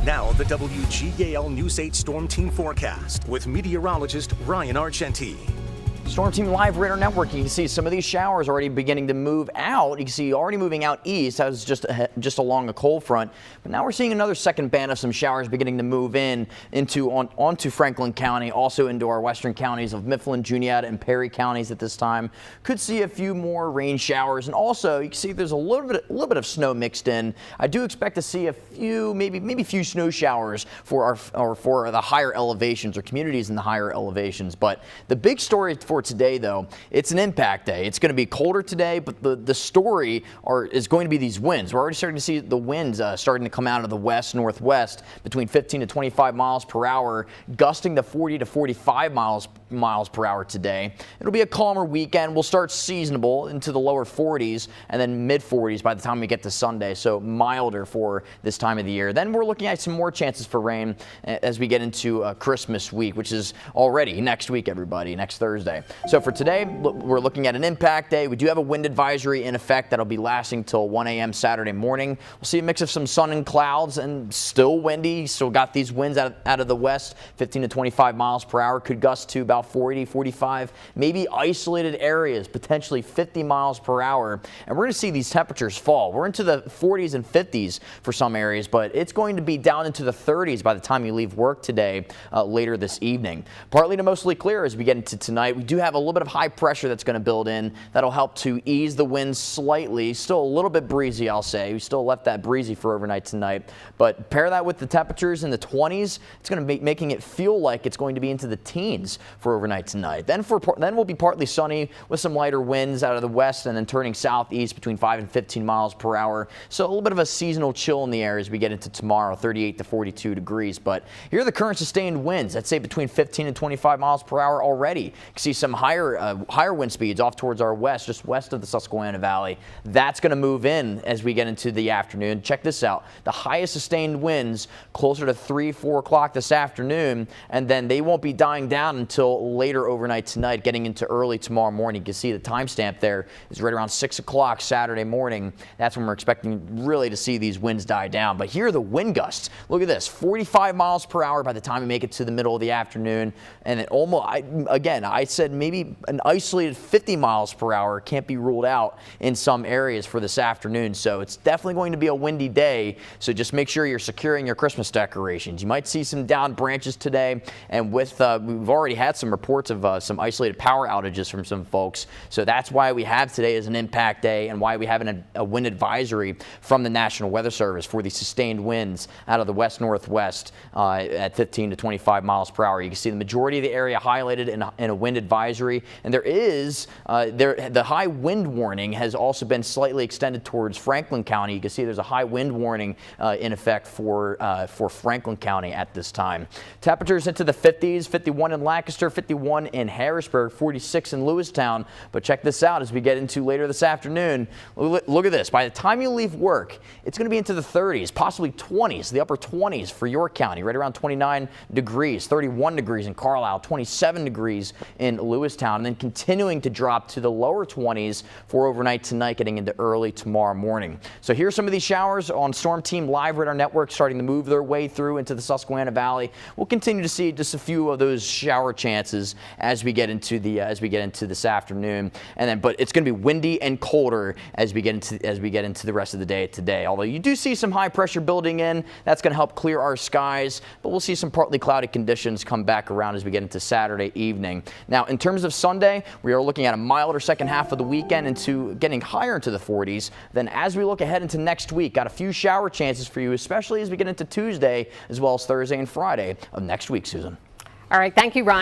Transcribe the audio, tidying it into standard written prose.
Now the WGAL News 8 Storm Team forecast with meteorologist Ryan Argenti. Storm Team Live Radar Network, you can see some of these showers already beginning to move out. You can see already moving out east. That was just along a cold front. But now we're seeing another second band of some showers beginning to move onto Franklin County, also into our western counties of Mifflin, Juniata, and Perry counties at this time. Could see a few more rain showers, and also you can see there's a little bit of snow mixed in. I do expect to see a few, maybe a few snow showers for the higher elevations or communities in the higher elevations. But the big story for today, though, it's an impact day. It's going to be colder today, but the story is going to be these winds. We're already starting to see the winds starting to come out of the west northwest between 15 to 25 miles per hour, gusting to 40 to 45 miles per hour today. It'll be a calmer weekend. We'll start seasonable into the lower 40s and then mid 40s by the time we get to Sunday, so milder for this time of the year. Then we're looking at some more chances for rain as we get into Christmas week, which is already next week, everybody, next Thursday. So for today, we're looking at an impact day. We do have a wind advisory in effect that'll be lasting till 1 a.m. Saturday morning. We'll see a mix of some sun and clouds and still windy. Still got these winds out of the west, 15 to 25 miles per hour. Could gust to about 40, 45, maybe isolated areas, potentially 50 miles per hour. And we're going to see these temperatures fall. We're into the 40s and 50s for some areas, but it's going to be down into the 30s by the time you leave work today, later this evening. Partly to mostly clear as we get into tonight. We do have a little bit of high pressure that's going to build in. That'll help to ease the winds slightly. Still a little bit breezy, I'll say. We still left that breezy for overnight tonight. But pair that with the temperatures in the 20s, it's going to be making it feel like it's going to be into the teens for overnight tonight. Then we'll be partly sunny with some lighter winds out of the west and then turning southeast between 5 and 15 miles per hour. So a little bit of a seasonal chill in the air as we get into tomorrow, 38 to 42 degrees. But here are the current sustained winds. I'd say between 15 and 25 miles per hour already. You can see some higher wind speeds off towards our west, just west of the Susquehanna Valley. That's going to move in as we get into the afternoon. Check this out. The highest sustained winds closer to 3, 4 o'clock this afternoon, and then they won't be dying down until later overnight tonight, getting into early tomorrow morning. You can see the timestamp there is right around 6 o'clock Saturday morning. That's when we're expecting really to see these winds die down. But here are the wind gusts. Look at this, 45 miles per hour by the time we make it to the middle of the afternoon. And it almost, I said maybe an isolated 50 miles per hour can't be ruled out in some areas for this afternoon. So it's definitely going to be a windy day. So just make sure you're securing your Christmas decorations. You might see some downed branches today. And with we've already had some reports of some isolated power outages from some folks. So that's why we have today as an impact day and why we have a wind advisory from the National Weather Service for the sustained winds out of the west northwest at 15 to 25 miles per hour. You can see the majority of the area highlighted in a wind advisory. And there is the high wind warning has also been slightly extended towards Franklin County. You can see there's a high wind warning in effect for Franklin County at this time. Temperatures into the 50s, 51 in Lancaster, 51 in Harrisburg, 46 in Lewistown. But check this out as we get into later this afternoon. Look at this. By the time you leave work, it's going to be into the 30s, possibly 20s, the upper 20s for York County, right around 29 degrees, 31 degrees in Carlisle, 27 degrees in Lewistown, and then continuing to drop to the lower 20s for overnight tonight, getting into early tomorrow morning. So here's some of these showers on Storm Team Live Radar Network starting to move their way through into the Susquehanna Valley. We'll continue to see just a few of those shower chances as we get into this afternoon, and then but it's going to be windy and colder as we get into the rest of the day today. Although you do see some high pressure building in, that's going to help clear our skies, but we'll see some partly cloudy conditions come back around as we get into Saturday evening. Now, in terms of Sunday, we are looking at a milder second half of the weekend into getting higher into the 40s. Then as we look ahead into next week, got a few shower chances for you, especially as we get into Tuesday as well as Thursday and Friday of next week, Susan. All right, thank you, Ryan.